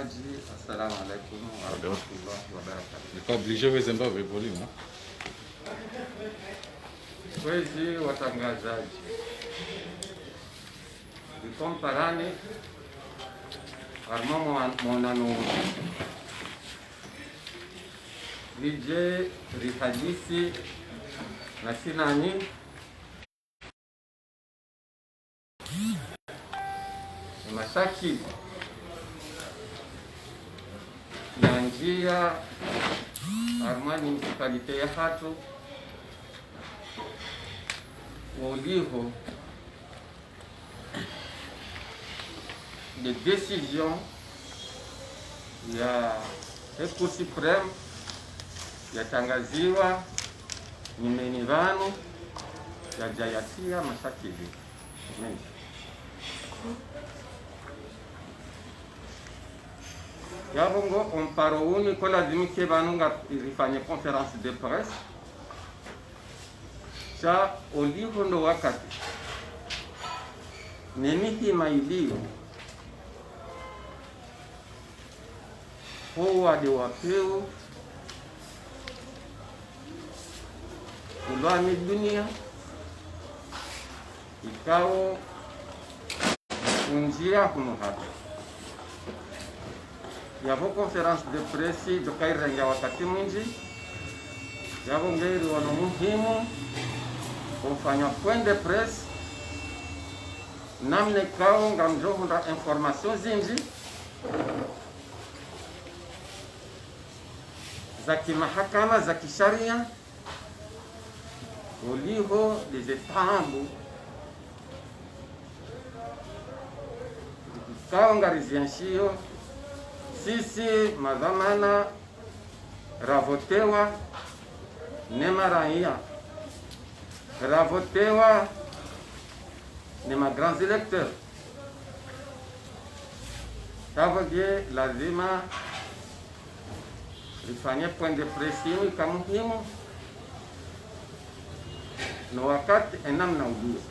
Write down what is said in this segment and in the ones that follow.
watazamaji, assalamu alaikum wa rahmatullahi wa barakatuh. Ni pas obligé de Zimbabwe volume. Kwezi watangazaji, vikomparani armamo monano vije rihadisi na sinani masaki ya njia armani municipalite ya hatu wauliho de décision ya Cour supreme yatangaziwa nyimeni vanu yajayatia masakili mengi. Yabongo omparo uni ko lazimike vanu nga ifanye conference de presse cha oliho ndo wakati nenihima iliyo forward wapeu ulwani dunia ikao unjia kuno hapa yabo conference de presse dokairenga wakati mwingi yabo ngeri wana muhimu kufanya point de presse namne kao ngamjohunda information zinji za kimahakama za kisharia uliho des etambu kao ngarizianshio sisi madhamana ravotewa nema raia ravotewa nema grands électeurs tavoge lazima rifanye point de presse kama muhimu na wakati enamna ujue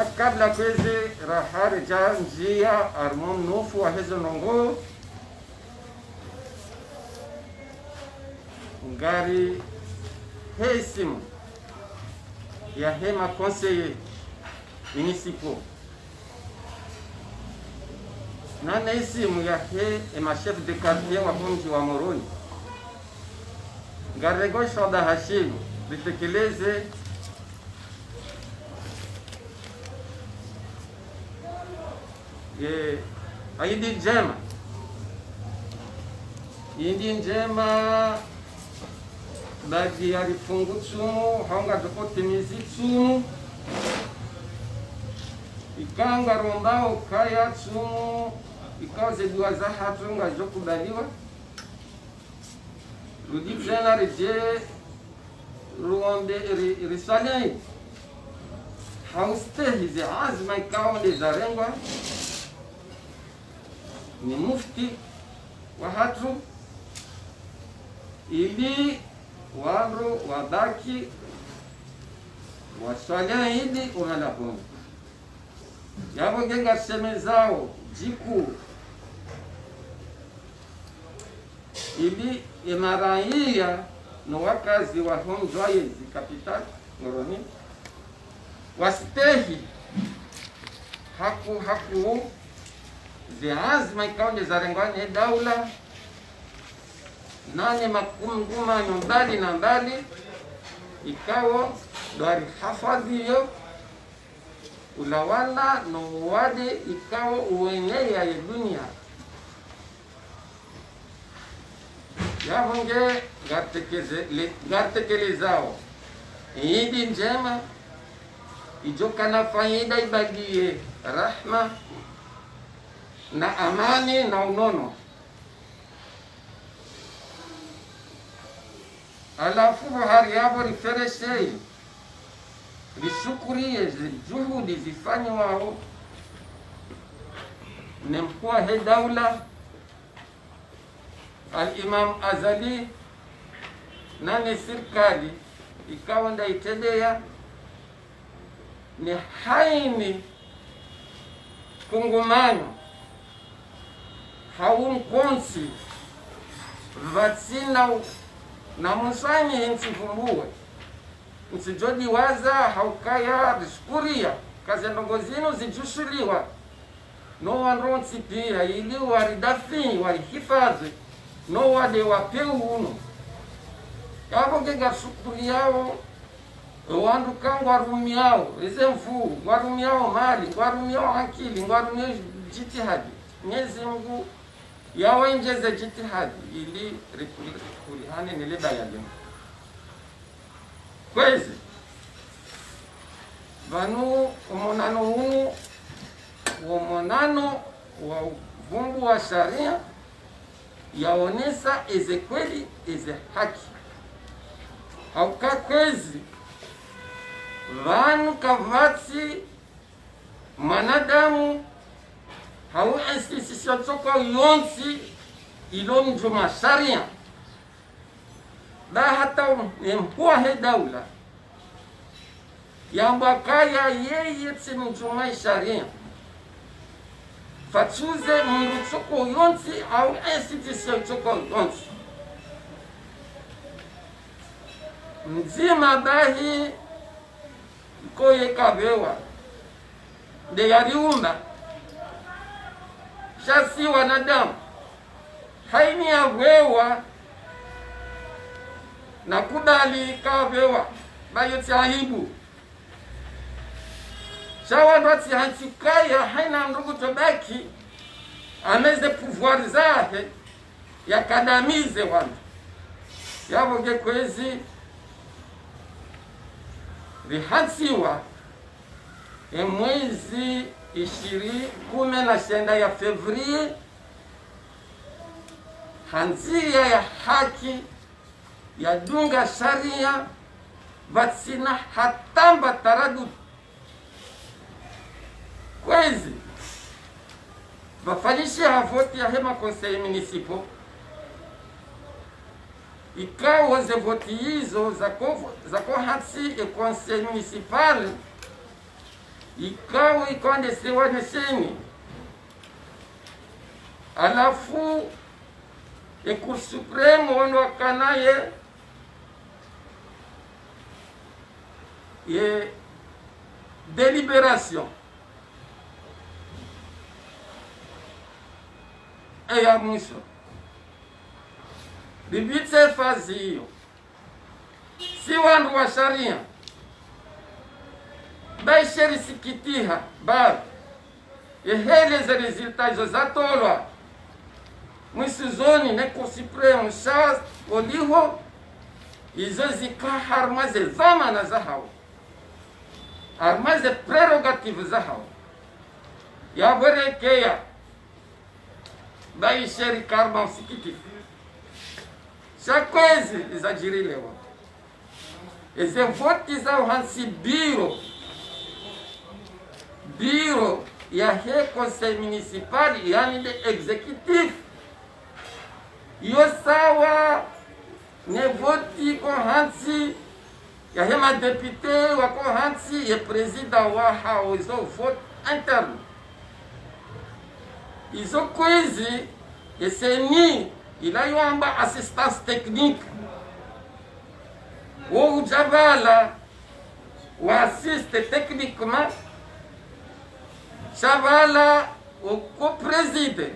kabla kwezi rahari ja njia armon nufu wa hizo nongo ngari heisimu ya hema conseiller municipaux na isimu ya he ema chef de quartier wa mji wa Moroni ngarego shoda hashimu litekeleze aidi njema badi ya rifungu tsumu haunga dokotimizi tsumu ikanga rombao kaya tsumu ikaze dua za hatu nga jokudaliwa rudi tena reje ruonde risalei haustehi zi azma ikaonde zarengwa ni mufti wa hatu ili wabro wabaki waswala idi uhalahuni yabo genga semezao jiku ili imaraia no wakazi wa Homzwayezi capital Moroni wastehi haku ziazma ikaonde zarengwane daula nane makunguma nyumbali na mbali ikawo dari hafadhiyo ulawala no wade ikawo uenea ya dunia yahonge gartekelezao idi njema ijoka na faida ibadie rahma na amani na unono alafu hari yabo rifereshei rishukurie juhudi zifanye wao ni mkuu wa daula al-Imam Azali nani serikali ikawa ndaitendea ni haini kungumanyo haumkonsi vatsina na musanyi hensi vumbuwe nsijodi waza haukaya riskuria kazi ndongo zinu zijushuliwa no wanronsi pia ili waridafi warihifadhi no wade wapeu uno yabo genga shukuri yao wandu kangu warumi yao eze mfu warumi yao mali warumi yao akili warumi yao jitihadi Mwenyezi Mungu yawenjeze jitihadi ili rikulihane nilidayalimu kwezi vanu umonano unu umonano wa uvumbu wa sharia yaonesa eze kweli eze haki hauka kwezi vanu kavatsi manadamu hau institution tsoko yonsi ilo mjuma sharia da hata mkua he daula yamba kaya yeye tsimjuma sharia fatsuze mundu tsoko yonsi au institution tsoko yonsi mzima bahi koye kabewa de yariumba shasi wanadamu haini ya wewa na kudali kabewa bayo tiahibu shawa ndwati hantikaya haina ndugu tobaki ameze pouvoir zahe yakadamize wandu yaboge kwezi rihansiwa mwezi 19 ya Fevrier hanzia ya haki ya dunga sharia vatsina hatamba taradud kwezi vafanyishe havoti ya hema conseil municipal ikawa ze voti hizo zako hatsi e conseil municipal ikawa ikonde sewa neseni alafu e cour supreme wano wakanaye ye délibération e ya mwisho bibitse fazi hiyo si wandu wa sharia baisheri sikitiha bado eheleze resultat izo zatolwa mwisizoni ne Cour supreme sha oliho izo zikaharmaze zamana zahawo armaze prerogative zahawo yaborekeya baisheri karma sikitifu chakwezi izajirilewa eze voti zao hansi biro ya he conseil municipal yani de executif yo sawa ne voti ko hansi ya he ma député wa ko hansi ye président wa hao izo vote interne izo kwezi eseni ilayomba assistance technique ou javala ou assiste techniquement chavala ou co-préside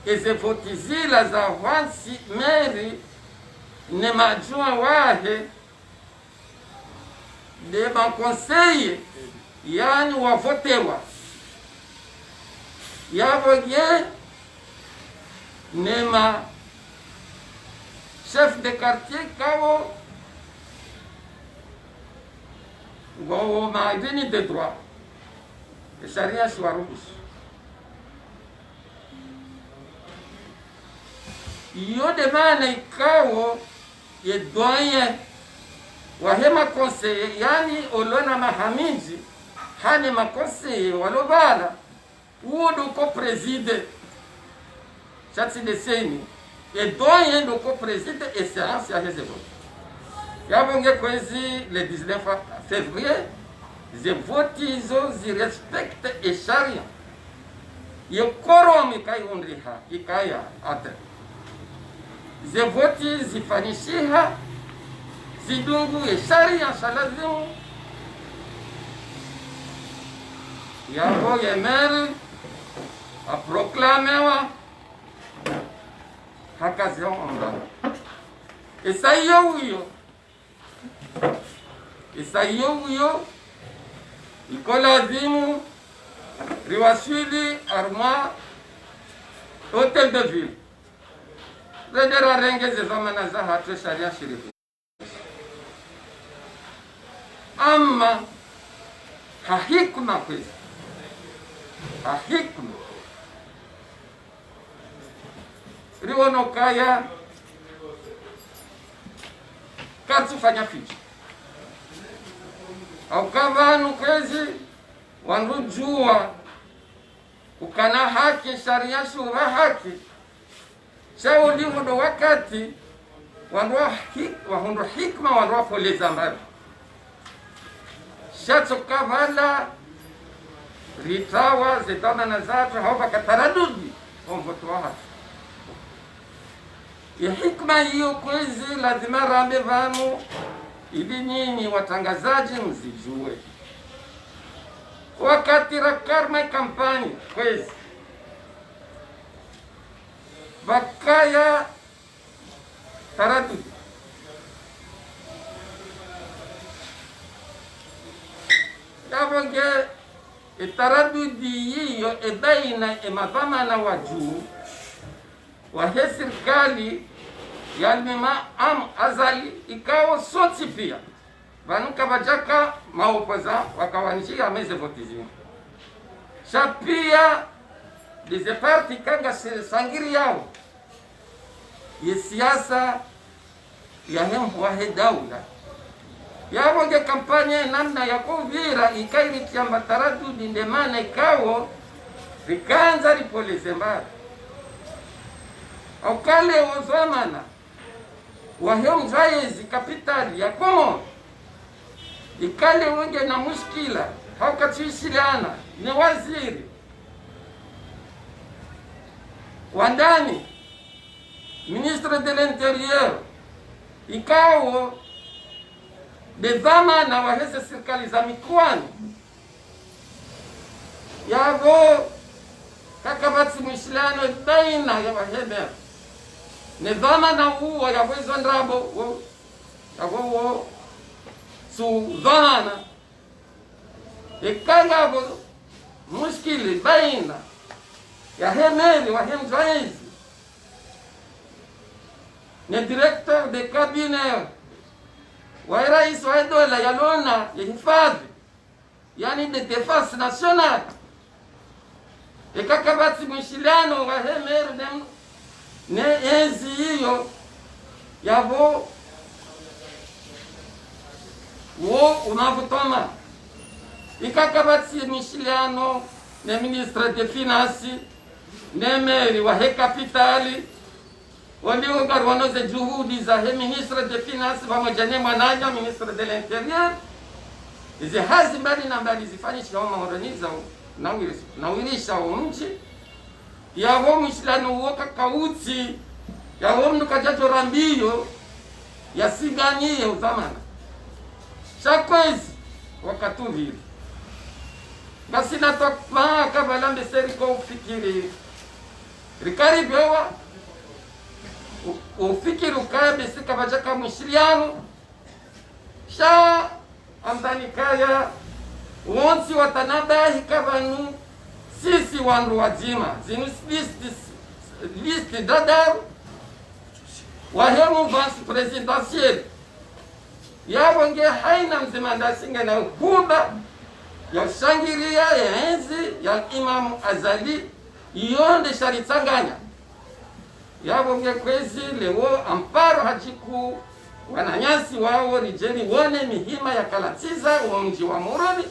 eze votizila za wansi meri ne majua wahe de ban conseil yani wavotewa yavoye nema chef de quartier kawo go maidini de droit e sharia shwarush yo de mane kawo ye doyen wa hema conseiller yani olona mahamiji hane ma conseiller walobala udo ko préside chati de seni e doyen do ko préside et séance ya réserve yabonge kwezi le 19 février ze votizo zi respecte e sharia yekoromi ikaiundriha ikaya ate zevoti zifanishiha zidungu sharia shalazimu yabo yemeri aproklamewa hakaziomba isaiyo huyo iko lazimu riwasili arma hotel de ville redera rengeze zamana za hatu sharia shirifu ama hahikma kwezi hahikma riwonokaya katsufanya fichi au kavanu kwezi wanrujua ukana haki sharia shura haki shauliho ndo wakati wahundo hikma wanroa poleza mbali shatsokavala ritawa zetana na zatu haupa kataradudi omvoto wa hatu ya hikma hiyo kwezi lazima rambe vanu ili nyinyi watangazaji mzijue wakati rakarma kampani kwezi bakaya taradudi yabonge itaradudi hiyo ebaina emavamana wa juu wahe serikali yalmima azali ikawo soti pia vanuka vajaka maopoza wakawanjia meze votizini shapia dize parti kanga sangiri yao ye siasa ya hembu wahe daula yawonge kampanya namna ya kuvira ikairi tiamba taradudi ndemana ikawo rikanza ripoleze mbari au kale wazamana wahyo mzaezi kapitali ya Komoro ikale wenge na mushkila haukatuishiliana ni waziri wandani ministre de l'intérieur ikawo de zamana waheze serikali za mikoani yavo kakabati mwishilano baina ya wahemera nizama na huo ya wezo ndrabo ya huo su dhana ikanga mushkili baina ya hemeri wa hemzaizi ne directeur de cabinet wa rais wa dola ya lona ya hifadhi yani de defense nationale ikakabati mwishilano wa hemeri ne enzi hiyo yavo wo unavutoma ikakabati mishiliano ne ministre de finance ne meri wa he kapitali waliogar wanoze juhudi za he ministre de finance pamoja ne mwananya ministre de l'intérieur izi hazi mbali na mbali zifanyisha wa maorganiza na wirisha wa mji yavo mishilano uoka kauti yavo mnukajato rambiyo yasiganyie uzamana shakwezi wakatuviri basi natokmaa kabalambe seriko ufikiri rikaribewa ufikiri ukabe sikabajaka mishiliano sha amdani kaya wonsi watanabahi kabanu sisi wandu wajima zinu liste dadaru wahemu vansi presidentiel yawonge haina mzimanda singa na huba ya shangiria ya enzi ya Imamu Azali yonde sharitanganya yawonge kwezi lewo amparo hajiku wananyasi wao rijeni wone mihima ya kalatiza wa mji wa Moroni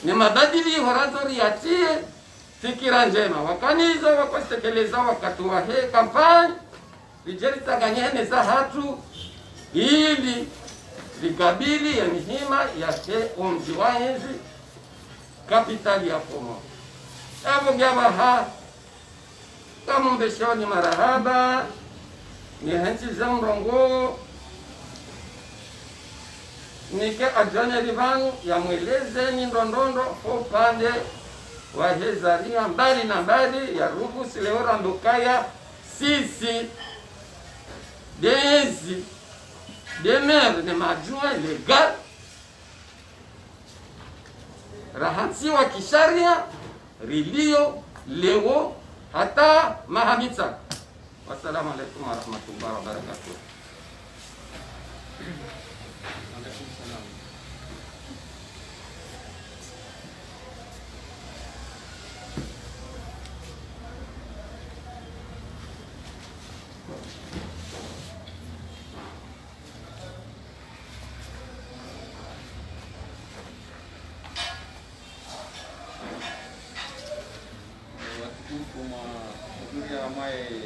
ni mabadili horazori yatie fikira njema wakanizo wakostekeleza wakati wa he kampani rijeni tanganyene za hatu ili ligabili ya mihima ya he mji wa enzi kapitali ya Komoro abo byabaha kama mbeshoni marahaba ni henchi za mrongo nike ajanya divanu ya mweleze ni ndondondo kwa upande wa hezaria mbali na mbali ya rugu sileora ndokaya sisi des maires de majua legal rahansiwa kisharia rilio leo hata mahamisa. Wassalamu alaikum warahmatullahi wabarakatuh.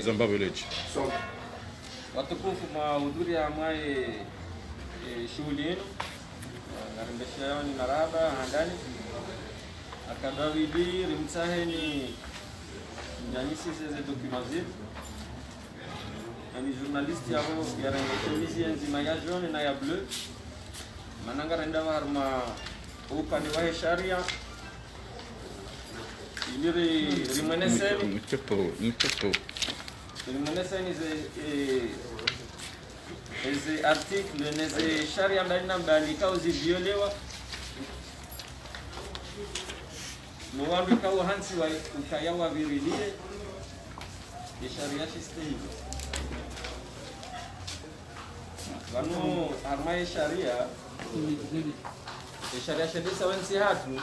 Zamba Village. So, watukufu mahudhuria ambaye shughuli yenu ngarembesha yao ni maraba handani akadawili rimtsaheni njanyisi zeze dokumazir ni journaliste yao yarengeshemizi nzima ya jaune na ya bleu mananga renda warma upande wa sharia iliri rimeneseni Nipo. Rimeneseni ze article neze sharia mbali na mbali kauzi violewa no wandu kawo hansi wa ukayawa virilie ya sharia sistemi wanu armaye sharia sharia shadisa wansi hatu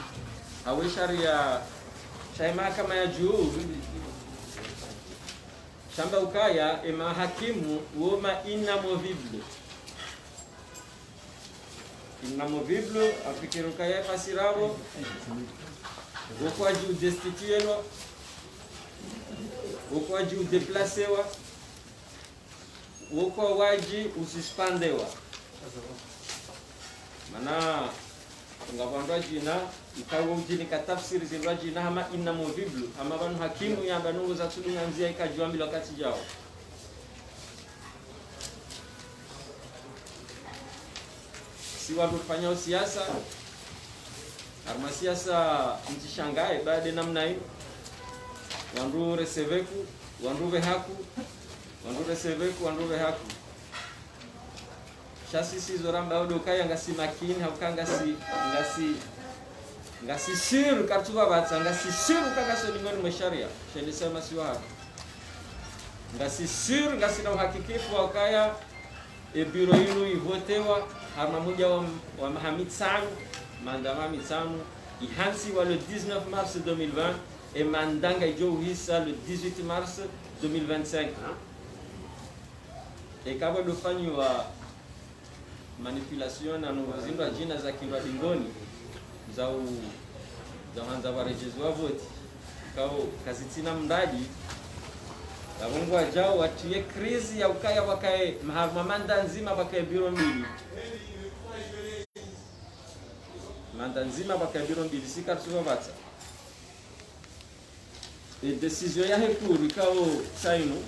awe sharia shaima kama ya juu shamba ukaya ema hakimu woma inamovible afikiri ukaya pasirabo ukwaji destituelwa ukwaji deplacewa ukwaji usispandewa mana ngabandwa jina ikawo ujini katafsiri zilwa jina hama inamovible hama banu hakimu yamba nungu za tudunga nzia ikajuambili wakati jao si watu kufanya siasa arma siasa nchi Shanghai baada namna hii wandu reseveku wandu vehaku wandu reseveku wandu vehaku shasisi zoramba odo kaya ngasi makini haukanga ngasi sir kartuva batsa ngasi sir kanga so limoni msharia sheli sema siwa hapa ngasi sir ngasi na uhakikisho wa kaya e biro yinu ivotewa harma moja wa Mahamid Sanu mandama mitsanu ihansi wa le 19 mars 2020 et mandanga ijo hisa le 18 mars 2025 et kabo dofanyi wa manipulation na nungozindwa jina za kilwa dingoni za hanza warejezwa voti kao kazitina mradi la Mungu ajao watie krizi ya ukaya wakae mamanda nzima wakae biro mbili manda nzima wakae biro mbili sika tuwa vatsa et décision ya hekuru kao sainu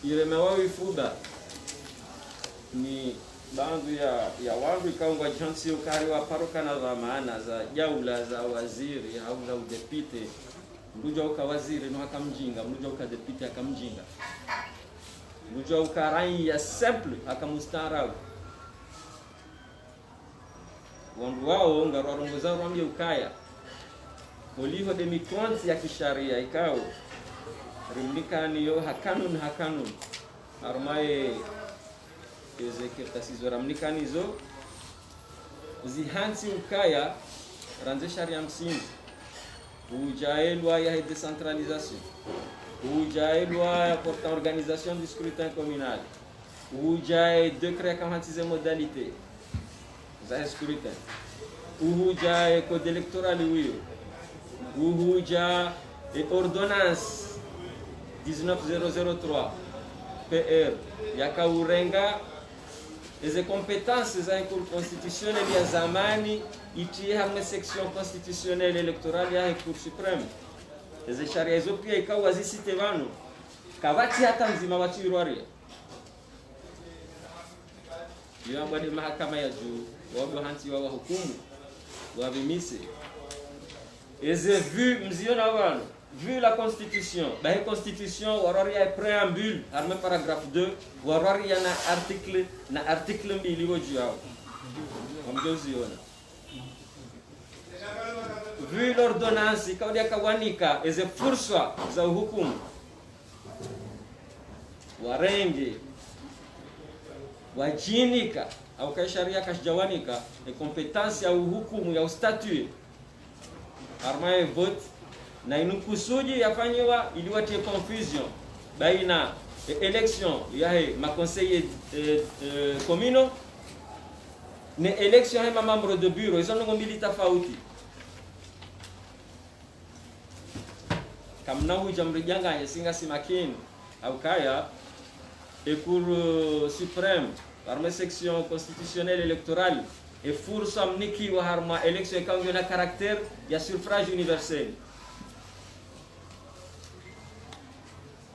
iremewawi fuda ni bandu ya wandu ikaungwa jansi ukari wa paroka na dhamana za jaula za waziri au za udepite mluja uka waziri no akamjinga mluja uka depite akamjinga mluja uka rai ya simple akamustarabu wandu wao ngarwarongoza rwambye ukaya oliho de mikonzi ya kisharia ikao rimlikani yo hakanun armaye Ezekiel tasizora mnikanizo zihansi ukaya ranze sharia msingi ujaelwa ya décentralisation ujaelwa ya porta organisation du scrutin communal ujae décret 46 modalités za scrutin ujae code électoral wiyo uja et ordonnance 19003 PR yakaurenga hizo competence za Cour constitutionnelle ya zamani itie hamwe section constitutionnelle electorale ya Cour supreme. Hizo sharia hizo pia ikawa zisite vanu kawati hata mzima wa tirwaria yamba de mahakama ya juu wao hanti wa hukumu wa vimise eze vu mziona wano vu la constitution ba constitution warari ya préambule arme paragraphe 2 warari ya na article mbili woju yao amjoziona vu l'ordonnance kaudia kawanika eze fursa za hukumu warenge wajinika au kai sharia kashajawanika ni competence ya hukumu ya statut arma ya vote na inukusuji yafanywa ili watie confusion baina election ya ma conseiller communaux ni election ya membre de bureau hizo ndo mbili tofauti kamna hujamrijanganya singa simakini au kaya et Cour suprême parmi section constitutionnelle électorale et fursa mniki wa harma election ikawa na caractère ya suffrage universel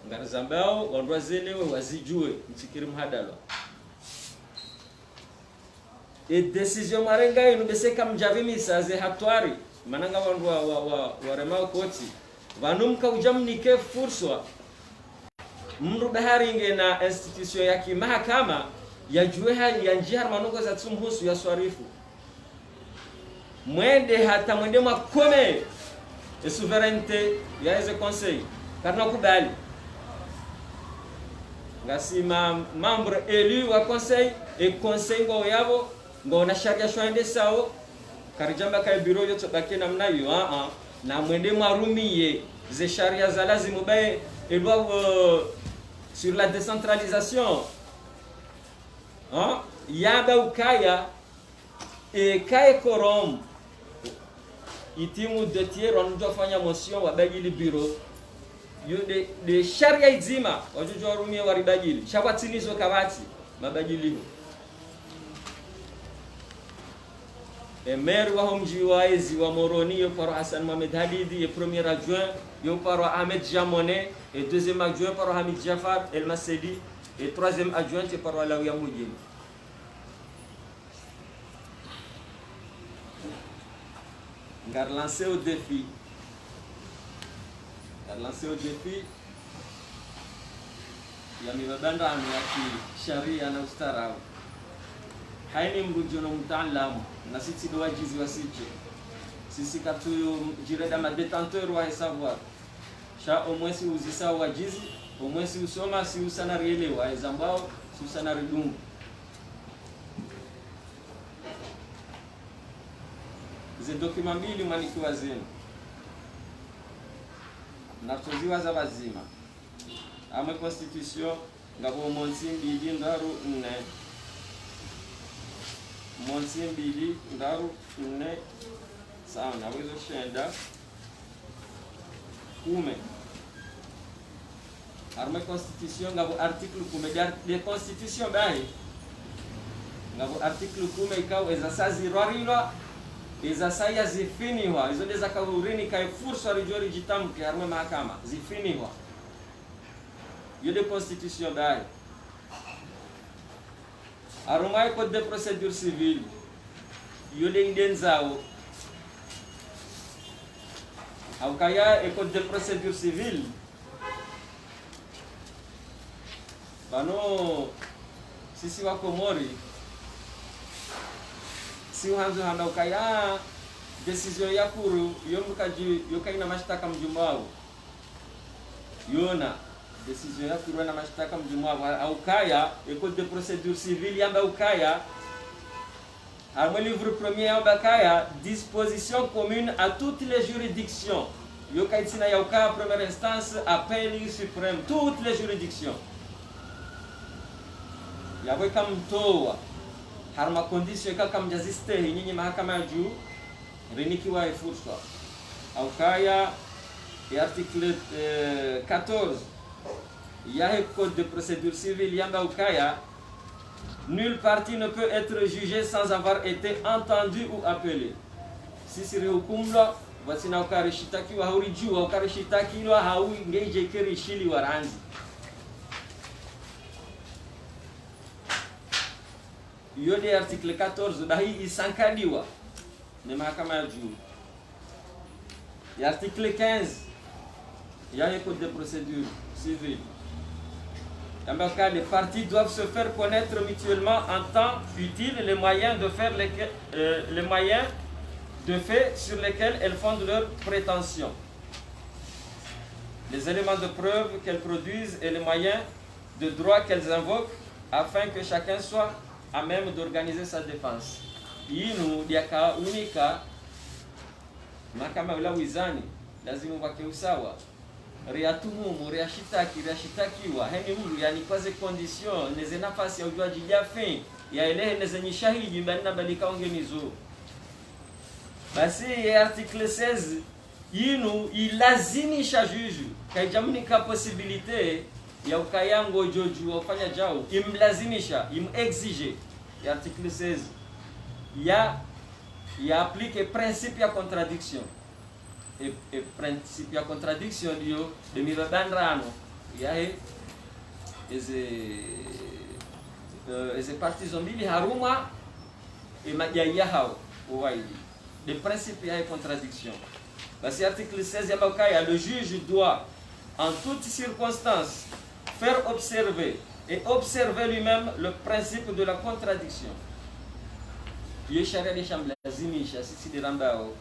ngarzambao wandwazelewe wazijue mchikiri mhadalo et décision marenga inubeseka mjavimisa ze hatwari mananga wandwa wa remao koti vanumka ujamnike fursa mru baharinge na institution ya kimahakama ya jueha ya njihar manuko za tsumhusu ya swarifu mwende hata mwende makome e souveraineté ya eze conseil karna kubali ngasi membre élu wa conseil et conseil ngo yabo ngo na sharia shwende sao karijamba ka bureau yote bakena mnayo na mwende marumiye ze sharia za lazimu bae et sur la décentralisation yaba ukaya e kaya korom itimu de tiers on doit fanya motion wabagili bureau yo de sharia izima wajojo rumie waribagili shabatinizo kabati mabagili e maire wa homji wa ezi wa Moroni yo par Hassan Mohamed Halidi et premier adjoint yo par Ahmed Jamone et deuxième adjoint par Hamid Jafar El Masedi et troisième adjoint par Alaouia Moudjine. Ngar lancé au défi. Ya mibabanda ya sharia na ustaarabu. Haini mrujono mtaalamu na sisi ndo wajizi wasiche. Sisi katuyo jireda ma détenteur wa savoir. Sha omwesi uzisa wajizi, omwesi usoma si usana rielewa ezambao si usana ridungu. Ze dokima mbili manikiwa zenu. Natoziwa za bazima. Ame constitution ngabo monsimbi ndaru 4 Monsimbili ndaru 4 sawa na wezo shenda kume arme constitution ngabo article kume de constitution bai ngabo article kume ikaw ezasazi rarilo ezasaya zifiniwa izo ndeza kaurini kai fursa rijori jitamke arme mahakama zifiniwa yo de constitution bai arumai code de procédure civile yole indenzao au kaya e code de procédure civile bano sisi wa Komori si uhanzo handa ukaya decision ya kuru yomukaji yokaina mashtaka mjumbao yona décision ya kuru na mashtaka mjumwa au kaya et code de procédure civile yamba ukaya arme livre premier yamba kaya disposition commune à toutes les juridictions yo kaitina ya ukaya première instance appel suprême toutes les juridictions yawe kamtoa harma condition kaka mjaziste nyinyi mahakama ya juu renikiwa fursa au kaya et article 14 ya code de procédure civile yamba ukaya Nulle partie ne peut être jugée sans avoir été entendue ou appelée. Sisi rihukumla wasina ukarishitakiwa haurijua ukarishitakiwa hauingeje kirishili waranzi. Yode article 14 dahi isankadiwa ni mahakama ya juu. Article 15 il y a un code de procédure civile. Les parties doivent se faire connaître mutuellement en temps utile les moyens de faire les moyens de faits sur lesquels elles fondent leurs prétentions, les éléments de preuve qu'elles produisent et les moyens de droit qu'elles invoquent afin que chacun soit à même d'organiser sa défense. Yinu diaka unika mahakama ya wizani lazima wake usawa riatumumu riashitakiwa heni mtu yani kwaze condition neze nafasi ya ujuaji jafe ya elehe neze nyishahidi mbana balika ongenizo. Basi article 16 yinu ilazimisha juju kaijamnika possibilité ya ukayango joju wafanya jao imlazimisha exige article 16 ya applique principe ya contradiction e principe ya contradiction dio de mirabandrano yae eze parties mbili haruma e majaya hao waidi de principe ya contradiction. Basi article 16 ya le juge doit en toutes circonstances faire observer et observer lui-même le principe de la contradiction. Ye sharia de shambla zimisha sisi de rambao.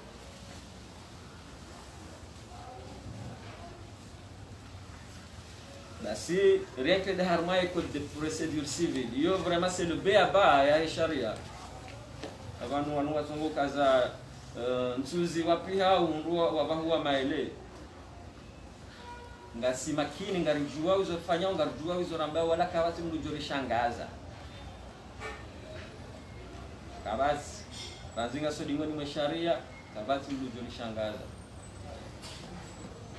Basi rien que de harma et code de procédure civile. Yo vraiment c'est le B.A.B.A. ya sharia. Abantu wanu watongo kaza ntuzi wapiha unruwa wabahuwa maele. Ngasi makini ngarijua uzofanya ngarijua uzorambao wala kawati mnujori shangaza. Kabasi banzinga sodingoni mwa sharia kabati mnujori shangaza.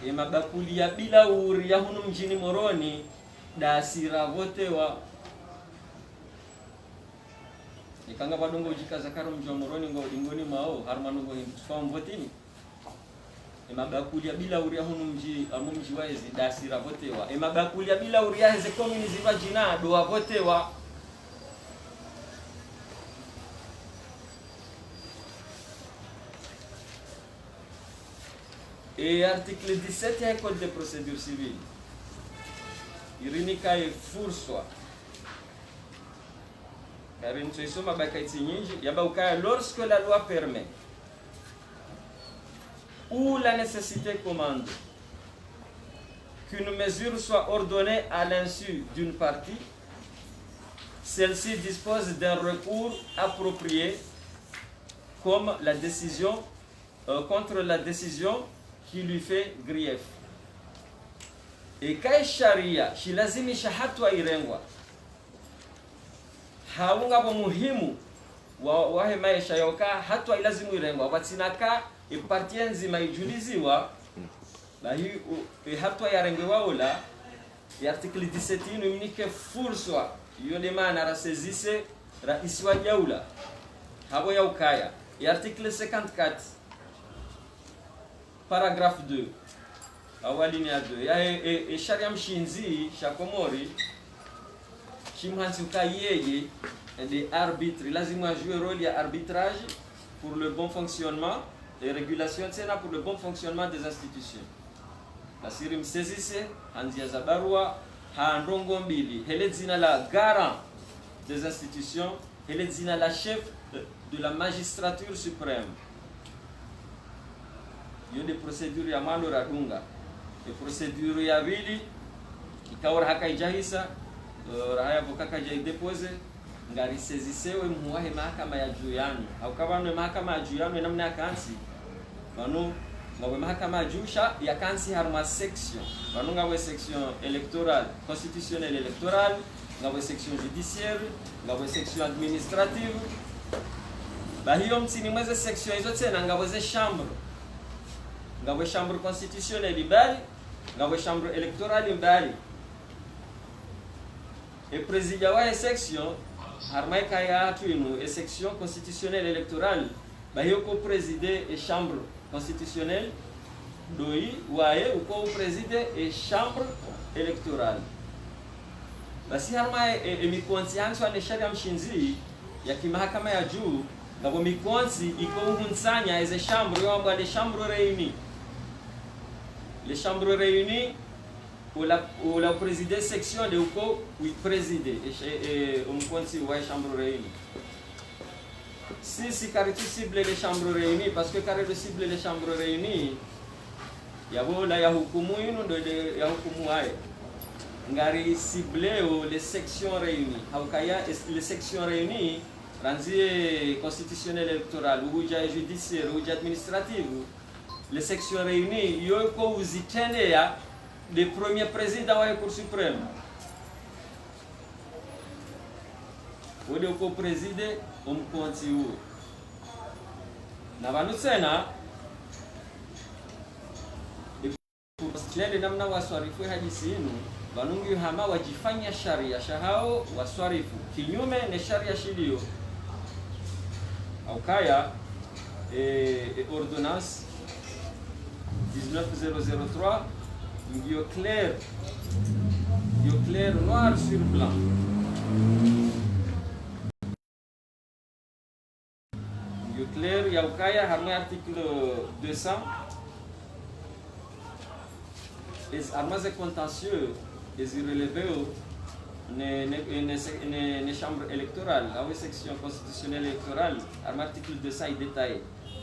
E mabakuli ya bila uri ya hunu mjini Moroni dasira vote wa ikanga badongo jikaza karo mjwa Moroni ngo dingoni mao harmanungo hintufa mvotini. E mabakuli ya bila uri ya hunu mji mji waezi dasira vote wa. E mabakuli ya bila uri ya heze komini ziva jina doa vote wa. Et article 17 du code de procédure civile. Irinika e furswa. Karin soisoma bakaiti nyingi yabauka lorsque la loi permet ou la nécessité commande qu'une mesure soit ordonnée à l'insu d'une partie, celle-ci dispose d'un recours approprié comme la décision contre la décision qui lui fait grief. Et kai sharia shilazimisha hatua irengwa haunga bo muhimu wa maisha yoka hatua ilazimu irengwa watinaka ipartienzi maijuliziwa la hi hatua yarengwa ola ya article 17 ino minike furswa yole mana rasezise raiswa jaula habo ya ukaya ya article 54 paragraphe 2 awali ni 2 ya sharia mshinzi shakomori chimhansi ukayeye de arbitre lazima jouer rôle ya arbitrage pour le bon fonctionnement et régulation tena pour le bon fonctionnement des institutions. Basiri msezise hanzia za barua handongo mbili hele zina la garant des institutions hele zina la chef de la magistrature suprême. Yo de procédure ya mando radunga e procédure ya bili ikawara hakaijahisa rahaya bokaka jai depose ngari sezisewe muwahe mahakama ya juu yanu au kabano mahakama ya juu yanu namna ya kansi bano ngawe mahakama ya juu ya kansi harma section bano ngawe section électorale constitutionnelle électorale ngawe section judiciaire ngawe section administrative bahiyo mtini mweze section hizo tena ngawe chambre ngawe chambre constitutionnelle ibali ngawe chambre électorale ibali. Et président wa section harmai kaya atu inu section constitutionnelle électorale bahiyoko présider et chambre constitutionnelle doi waye uko présider et chambre électorale basi harmai mikonzi hanso ane sharia mshinzi ya kimahakama ya juu ngabo mikonzi iko hunsanya eze chambre yo les chambres réunies ou la présider section de uko oui présider et umkonzi wa chambre réunie si carité cible les chambres réunies parce que carré cible les chambres réunies yabo la ya hukumu ino ndo ya hukumu hayo ngari cible les sections réunies haukaya les sections réunies ranzie constitutionnelle électorale ou judiciaire ou administrative les sections réunies yoko uzitende ya le premier président wa Cour suprême wode uko preside umkonzi huo na vanu tena namna waswarifu hadisi inu vanungi hama wajifanya sharia shahao waswarifu kinyume na sharia shilio au kaya ordonnance 19003 ndio clair noir sur blanc ndio clair ya ukaya harma article 200 les armes contentieux les irrelevés ne chambre électorale la section constitutionnelle électorale article 200 est détaillé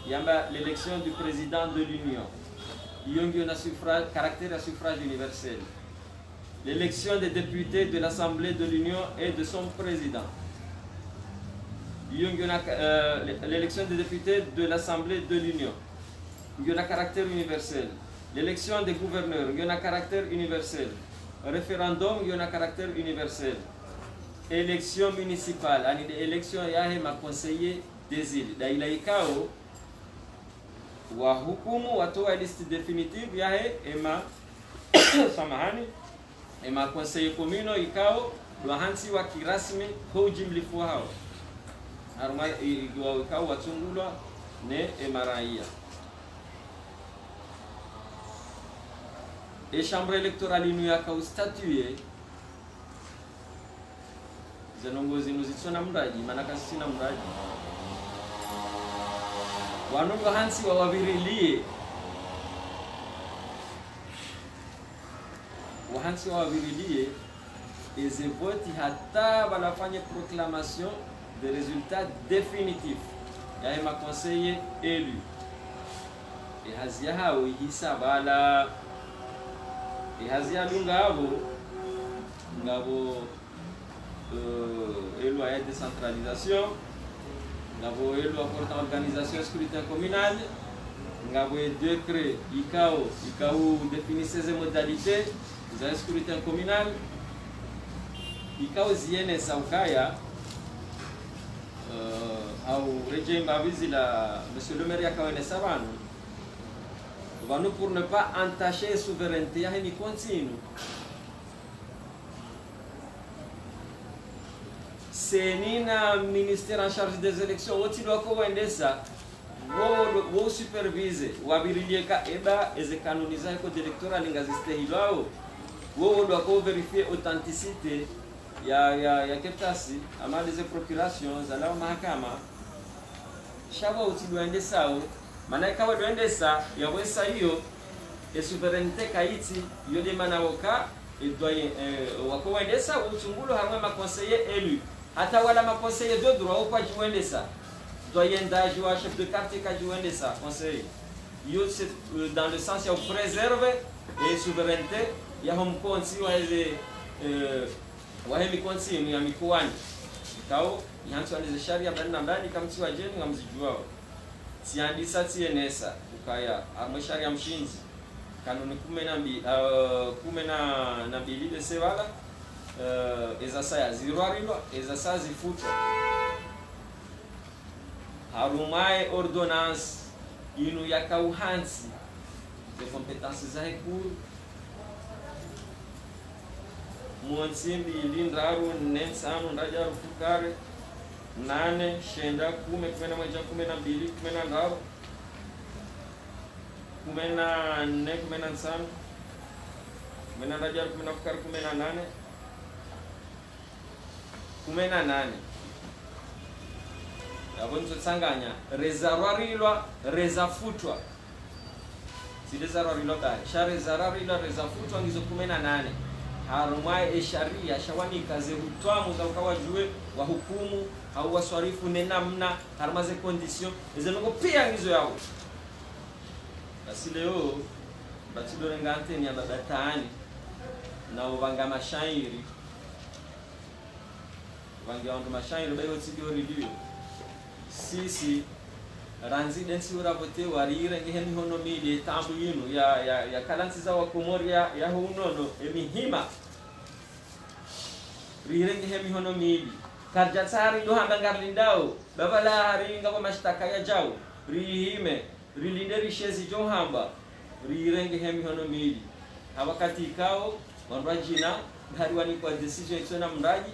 yamba l'élection du président de l'Union yongi na suffrage caractère à suffrage universel l'élection des députés de l'Assemblée de l'Union et de son président yongi na l'élection des députés de l'Assemblée de l'Union yongi na caractère universel l'élection des gouverneurs yongi na caractère universel référendum yongi na caractère universel élection municipale ani élection yahe ma conseiller des îles da ilaikao wa hukumu watoa liste définitive yahe ema samahani ema conseil communal ikao wahansi wa kirasmi kwa ujimlifu hao harma ikao watungulwa ne emaraia et chambre électorale inu yakao statuer zanongozi nuzitsona mraji manaka sina mraji wanungo hansi wawavirilie wahansi wawavirilie eze voti hata wanafanya proclamation de résultats définitifs ya ma conseiller élu et hazia hao hisabala et hazia lunga abo ngabo élu à décentralisation ngabo élu à organisation scrutin communal ngabo décret ikao définit ses modalités za scrutin communal ikao ziene saukaya au régime bavizi la monsieur le maire yakawene savanu vanu pour ne pas entacher souveraineté ya ni continue senina ministère en charge des élections woti loko wendesa wo supervise wabirilieka eba eze canoniser code électoral ngaziste hilao wo loko vérifier authenticité ya ketasi ama des procurations za la mahakama shaba woti wendesa maana ikawa wendesa ya wesa hiyo e souveraineté kaiti yode manawoka et doyen wako wendesa utungulo hamwe ma conseiller élu hata wala ma conseiller de droit ou pas jouer ça doyen d'âge ou chef de quartier qui jouer ça conseiller yo c'est dans le sens où préserve et souveraineté ya hom konsi wa hemi konsi ni ya mikoani kao yanso ni sharia bana ndani kama si wajeni ngamzijua siandisa tienesa ukaya amesharia mshinzi kanuni 12 de sevala ezasa ya zirwarilwa ezasa zifutwa harumae ordonnance inu yakauhansi de compétences za recours Muonsimbi ilindaru nensano ndajaru fukare 8 shenda 10 11 12 13 14 15 ndajaru 10 fukare 18 yabo nzotsanganya rezarwarilwa rezafutwa zilizarwarilwa bali sharezarwarilwa rezafutwa ngizo 18 harumai sharia shawanika zerutwamu za ukawajue wa hukumu au waswarifu nenamna harumaze condition ezenoko pia ngizo yao basi leo batidore nganteni ya babatani na uvanga mashairi vangi wandu mashairi bayo tidiori dio sisi ranzidensi urabote warire ngeheni hono mide tambu yinu ya kalansi za wakomoria ya hunono emihima rire ngehemi hono mide karjatsari do hanga ngarlindao babala haringa kwa mashtaka ya jao rihime rilinde rishezi jo hamba rire ngehemi hono mide hawakati ikao wanrajina hariwani kwa decision itona mraji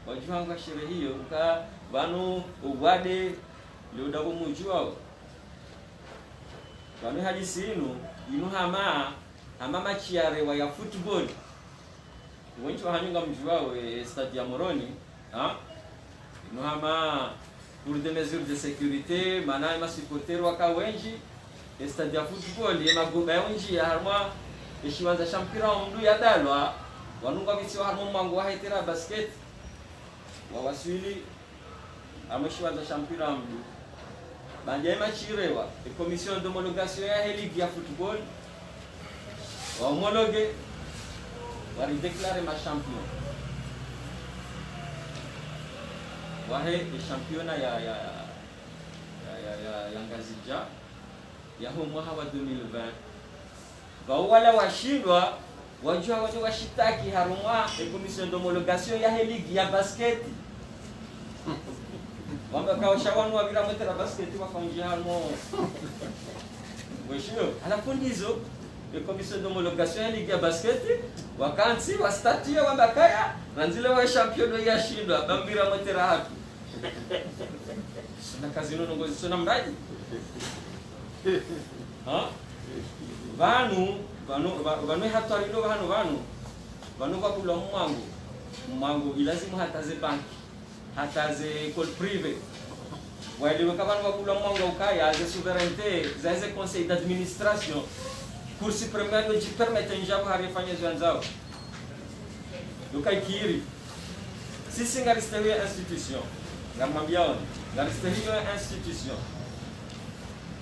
wajuhanga sherehe hiyo ka banu ugwade leo dabo mujua banu hadisi inu hama machiare wa ya football wengi wahanyunga mjua stade ya Moroni inu hama pour des mesures de sécurité mana ma supporter waka wengi stade ya football ya magoba wengi ya harma eshiwanza shampira mdu ya dalwa wanunga vitsi harma mwangu wa hetera basket wawasili ameshiwanza shampira mdu banjema chirewa e commission d'homologation ya ligue ya football wa homologue wari déclarer ma champion wahe e championa ya ngazija ya mwaka wa 2020 wala washindwa wajua watu washitaki harumwa e commission d'homologation ya ligue ya basket wamba kawashawanu wa bila mwetera basket wafanjia harmo weshio alafu ndizo e commission d'homologation ya ligue ya basket wakansi wastatia wamba kaya ranzile wa champion ya shindwa bambira mwetera hatu na kazi nono ngozi sona mraji vanu hatarido vanu kwa kula mwangu ilazimu hataze banki hataze école privée waliwe kama wakula mwangu ukaya za souveraineté za conseil d'administration cour suprême ndio permettre njabo harifanya zwanzao dukaikiri sisi ngaristewe institution ngamwambia ngaristewe institution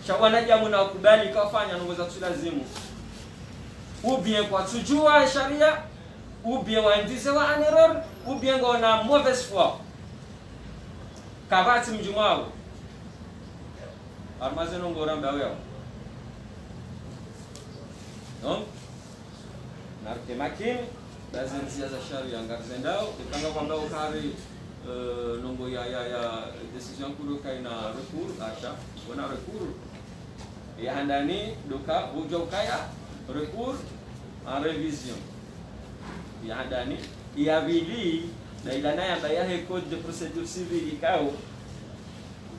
shawana jamu na ukubali kafanya nongoza tulazimu ou bien kwa tujua sharia ou bien waindize wa erreur ou bien ngona mauvaise foi kabati mjumao armazeno ngoramba wao donc narke makin bazenzi za sharia ngarzendao ikanga kwamba ukari nongo ya decision kuruka ina recours acha wana recours ya handani doka bujo kaya recours en révision ya handani ya vili na ilana ya bayahe code de procédure civile ikao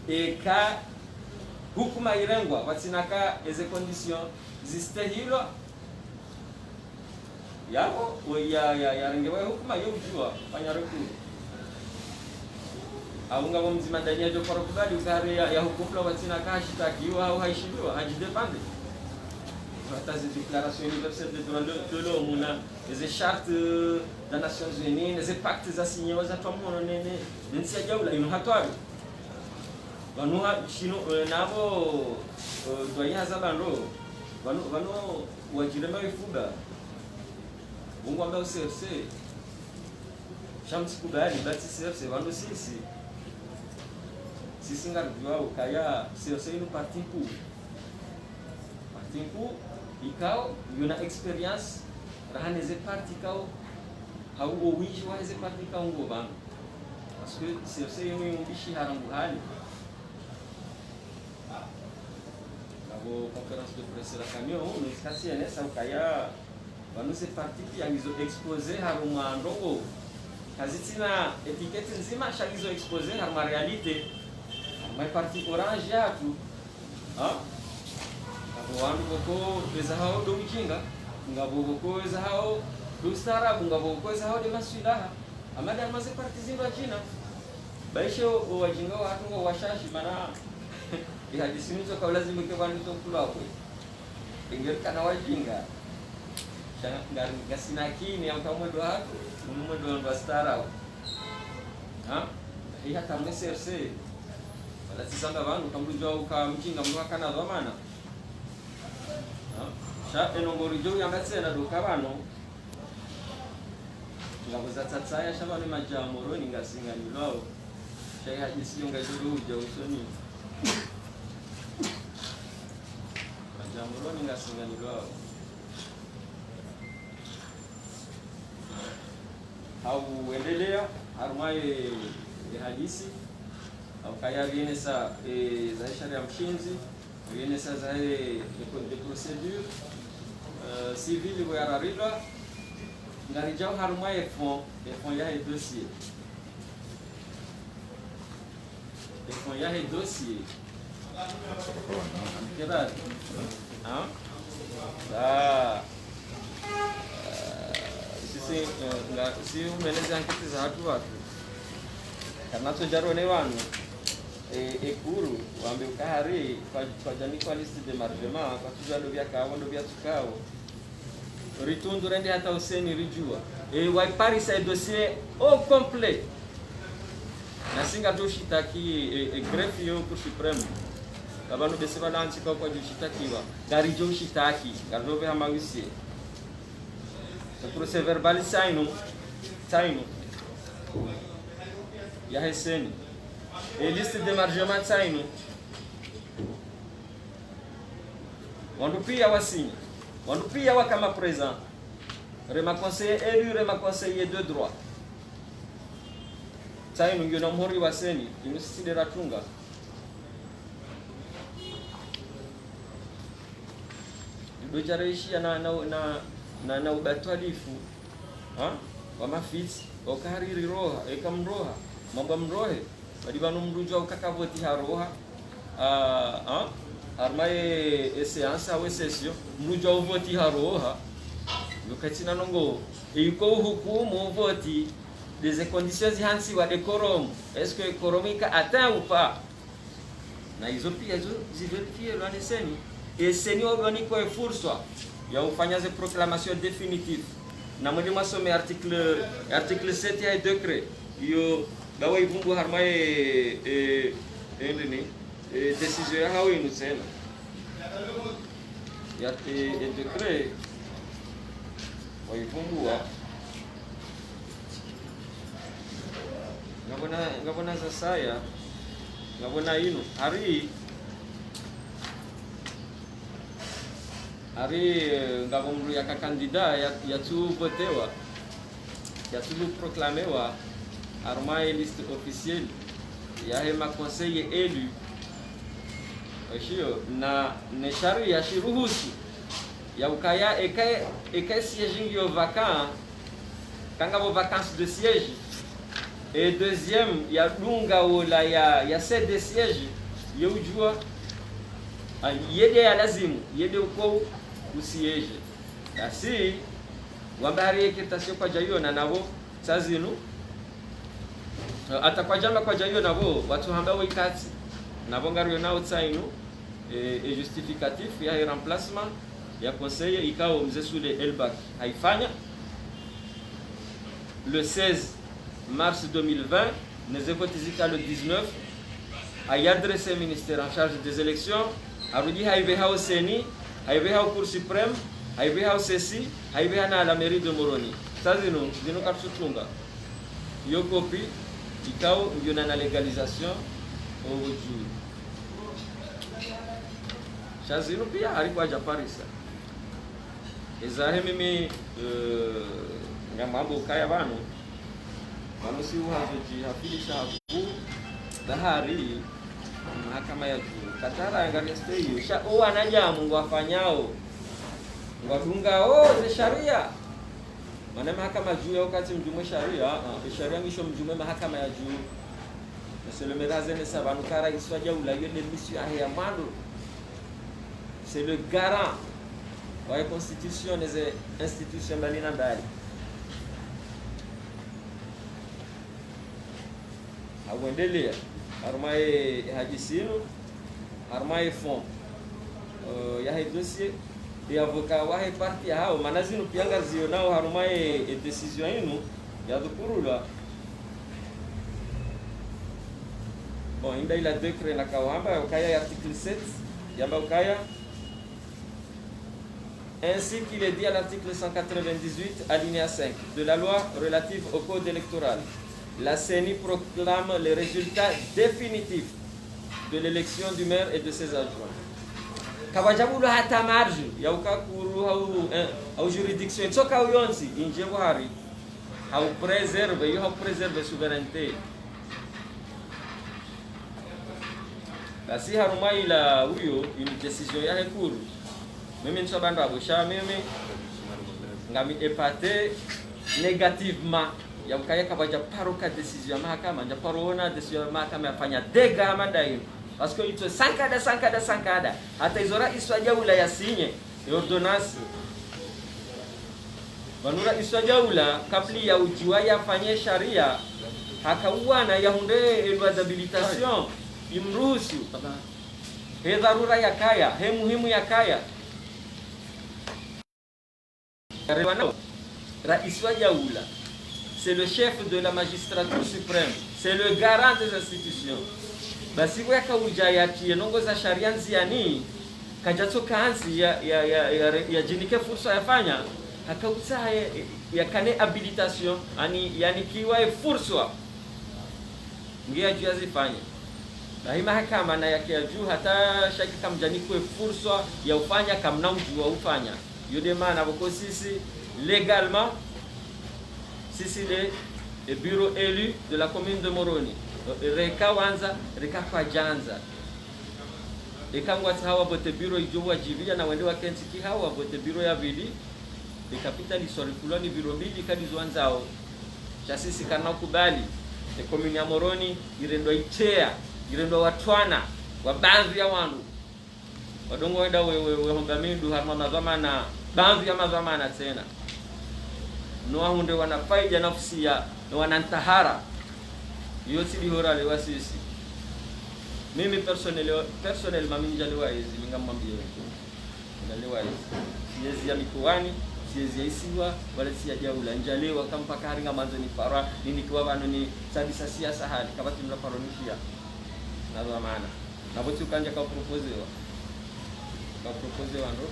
eka hukuma irengwa watinaka eze condition zistehilo yako ya rengewa hukuma yojua fanya recours aunga mzima ndani ya joporo kubali ukare ya hukumu watinaka hashitakiwa au haishiliwa hajidepende les déclarations universelles des droits de l'homme, les chartes des Nations Unies, les pactes assignés aux atomes, ils sont hatari. Wanuha chino nabo doya zabando wanu wajirema ifuga Mungu ambaye CFC shamsi kubali basi CFC wanu sisi ngarujua ukaya CFC inu parti ku ikao yuna experience rahane ze parti kao haugo winji wa ze parti kao ngo bang parce que CFC yemu mbishi harangu hali abo conférence de presse la camion mais kasi ene sa ukaya vanuse parti pia ngizo expose haruma ndongo kazitina etiketi nzima shagizo expose haruma realite haruma parti orange yatu abo wandu boko beza hao do ujinga ngabo boko beza hao do starabu ngabo boko beza hao de maswilaha amada maze parti zindu ajina baisho wajinga watu ngo washashi mana ihadisinizo kwa lazima ke wandu tokula hapo ingerikana wajinga ngari gasina kini au kama ndo hapo mundo ndo starabu iya tamwe serse wala sisanga vangu kambujo ukamjinga mwakana dhamana sha enongori jo yangatsena do kabano ngabuza tsatsaya shabane majamoro ningasinga nilao shay hadisi yonga juru uja usoni majamoro ningasinga nilao au endelea harumaye hadisi au kaya viene sa za sharia mshinzi viene sa za de procédure civile ou yararila ngarijao harumaye fond ya dossier fond ya dossier kebab si umeleza anketi za watu kanacho jarone wanu ekuru wambe ukahari kwa jamii kwa liste de margement kwa tujalo vya kawo ndo vya tukao ritundu rende hata useni rijua waipari sa dossier au complet na singa do shitaki greffe yo pour supreme kabano bese balanci kwa shitakiwa gari jo shitaki garove hamawisi le procès verbal saino ya heseni et liste d'émargement saino wandu pia wasinya wandu pia wakama présent rema conseiller élu rema conseiller de droit saino ngino mhori waseni inusidera tunga dojareishia na ubatwalifu wa mafisi ukahariri roha ekamroha mambo mrohe badibano mrujwa ukakavoti haroha armaye séance awe session mrujwa uvoti haroha yukatina nongo yuko hukumu voti des conditions hansi wa decorum est-ce que coromika atteint ou pas na hizo pia hizo ziverifie l'aneseni et senior oniko efurswa ya ufanyaze proclamation définitive na mwende masome article 7 ya décret yo dawa ivumbu harmaye endeni décision ya hawo inu sena ya décret wa ivumbu wa ngabona sasaya ngabona inu hari ngabomru ya kandida ya tu votewa ya tu proclamewa armaye liste officielle ya hema conseiller élu ashio na neshari ya shiruhusu ya ukaya ekae siège yo vacant kanga bo vacances de siège et deuxième ya dunga wala ya set de siège yo ujua yede ya lazimu yede uko usiege asi wambari ekitasio kwa jayo na nabo sazinu atakwa jamba kwa jayo nabo watu hamba ikati nabo ngario nao tsainu et justificatif ya remplacement ya conseiller ikao mzee Sule Elbak haifanya le 16 mars 2020 nous avons voté le 19 a adressé le ministère en charge des élections arudi haibe hao seni haibe hao cour suprême haibe hao sesi haibe na la mairie de Moroni sazino dino kapsutunga yo copie ikao ndio na legalisation au jour sazino pia alikuwa japarisa ezahe mimi ngamambo kaya bano manusi uhazoji hafilisha hafu dahari mahakama ya juu katara angalia hiyo sha anaja Mungu afanyao ngadunga ze sharia maana mahakama juu ya wakati mjumwe sharia sharia misho mjumwe mahakama ya juu monsieur le maire sabanukara iswaja ulayo de mission ya mando c'est le garant wa constitution des institutions balina mbali awendelea armaye hajisino armaye fond ya dossier et avocat wa parti hao manazino pianga zio nao harumaye decision yenu ya dukurula bon inda ila décret na kawamba ukaya article 7 yamba ukaya ainsi qu'il est dit à l'article 198 alinéa 5 de la loi relative au code électoral. La CENI proclame les résultats définitifs de l'élection du maire et de ses adjoints. Kawajabu hata marge ya ukakuru au juridiction toka uyonsi inje wari au préserve souveraineté. Basi haruma ila huyo une décision ya hekuru. Mimi nsabando abusha mimi ngami epate négativement ya ukaya kabaja paroka décision ya mahakama nja parona décision ya mahakama yafanya dega madai parce que ito sankada hata izora iswaja ula yasinye ordonnance banura iswaja ula kabli ya ujiwa yafanye sharia hakauana yahunde loi d'habilitation imruhusu he dharura ya kaya he muhimu ya kaya Rais wa Jaoula, c'est le chef de la magistrature suprême, c'est le garant des institutions. Basi kwa kauja ya kienongo za sharia nziani kajato kaanzi ya jinike fursa yafanya akauza ya kane habilitation yani kiwa fursa ngia juu azifanye na hii mahakama na yake ya juu hata shaki kamjani kwa fursa ya ufanya kamna mjua ufanya yode maana boko sisi légalement sisi le bureau élu de la commune de Moroni reka wanza reka kwa janza ikangwa hawa bote bureau ijowa jivia na wende wa kentiki hawa bote bureau ya vili capital histori fulani bureau mbili kadizoanzao cha sisi kana kubali commune ya Moroni irendo itea irendo watwana wa baadhi ya wandu wadongo wenda we homba mindu harma mazamana baadhi ya mazamana tena no hunde wanafaida nafsi ya wanantahara yote lihora lewa sisi mimi personnel mami njalewa hizi ningamwambia njalewa hizi siezi ya mikoani siezi ya isiwa wala siya Jaoula njalewa kampaka haringa manzo ni fara nini kwa bano ni sadisa siasa hali kabati mnaparonishia na zamana na botu kanja ka proposewa ndo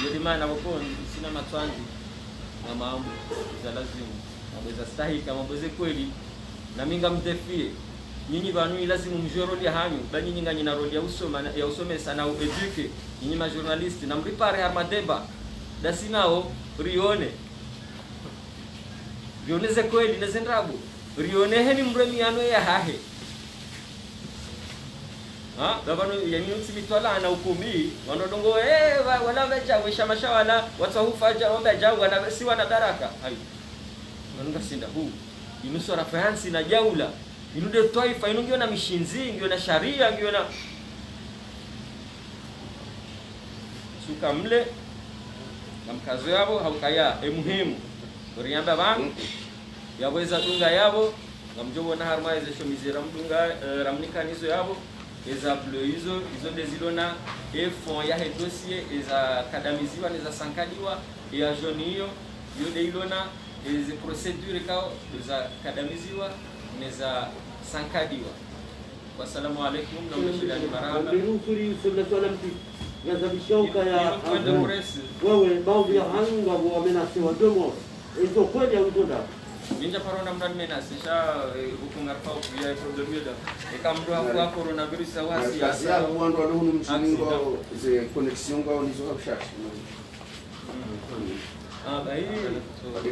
yodi maana wako sina matwanzi na mambo za lazima mabeza stahili kama mboze kweli na minga mtefie nyinyi banu lazima mjoroli hanyu bani nyinga nyina roli ya usome sana eduke nyinyi ma journalist na mprepare harma deba dasinao rione ze kweli na zendrabo rione heni mremiano ya hahe gavano yani msimitwala na ukumi wanodongo wala veja weshamasha wala watahufaja omba jangu na si wana baraka hayo nanga sinda huu inusu reference na Jaoula inude taifa inungio na mishinzi ngio na sharia ngio na suka mle na mkazo yabo haukaya muhimu oriamba bangu yaweza dunga yabo ngamjobo na harma izo shomizira mdunga ramnikanizo yabo exemple hizo dezilona fond ya dossier eza kadamiziwa neza sankaliwa ya joni hiyo deilona eze procedure kao eza kadamiziwa neza sankaliwa. Wassalamu alaikum na mshirani marhaba birusuri usemletwa mti yazabishauka ya wewe baadhi ya hanga wamenasiwa domo hizo kweli au ndoda Ninja parona mradi menasisha ukungarfa ya produmieda ikamdo hapo coronavirus awasi ya mwando alunu mchiningo ze connexion ngao nizo habshashi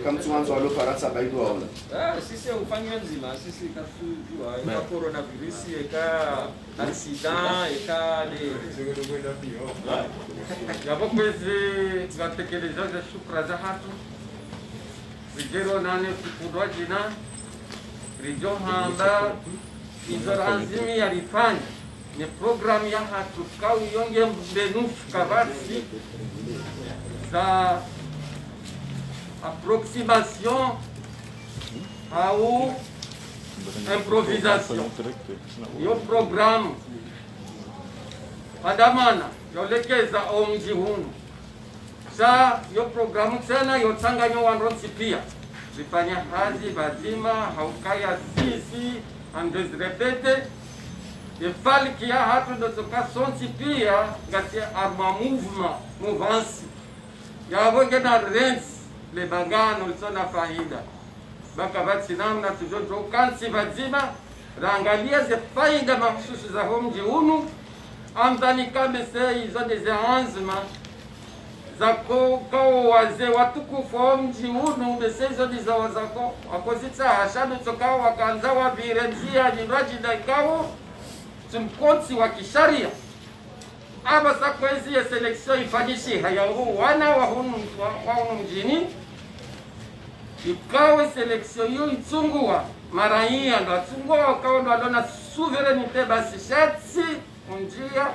kama mwanzo wa Faransa baidu waona sisi ufanyia nzima sisi kasujua ika coronavirus ika accident ika de yapo kwezi tunatekeleza shukra za hatu rijero nane kipudwa jina rijo hamba izoranzimi yarifanya ni program ya hatu kau yonge mbenufu kabasi za approximation ou improvisation. Yo programu padamana yolekeza omji hunu sa yo programu tena yotsanganya wanronsi pia zifanya hazi bazima haukaya sisi andezrepete ifali kia hatu ndotoka sonsi pia gati arma mouvance yavoge na rensi le bagano lisona faida baka bati namna tujojo kansi bazima rangalia ze faida mahsusi za homji unu amdani kabese izo dezeanzima za ko waze watukufu homji unu bese izo dizawa zako wakozita hashadu tokao wakanza wabirenzia jinraji daikao tumkonsi wa kisharia aba sakwezi ya seleksio ifanyishi hayangu wana wahunu mjini ikawe seleksio yu itungua maraia ndo atungua wakawa ndo alona suverenite basi shatsi unjia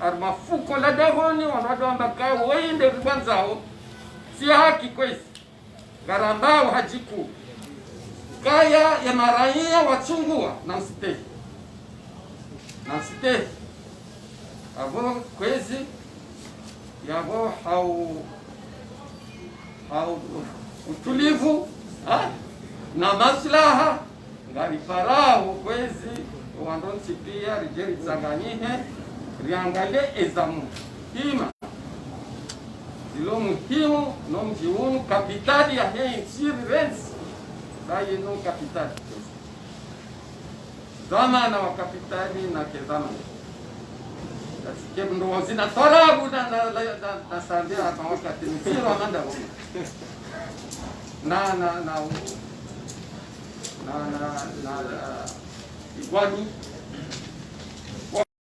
armafuko la dahoni wanado ambaka weinde ribanzao siya haki kwezi garambao hajiku kaya ya maraia wachungua na msite abo kwezi yabo hau utulivu na maslaha ngari parao kwezi wandonsi pia rijeri zanganyihe riangale ezamu hima zilo muhimu no mjiunu kapitali ya hei nchiri rensi daye no kapitali zamana wa kapitali na kezamana Kasi ndo zina torabu na sandia hapa wakati msiro amanda huko. Na igwani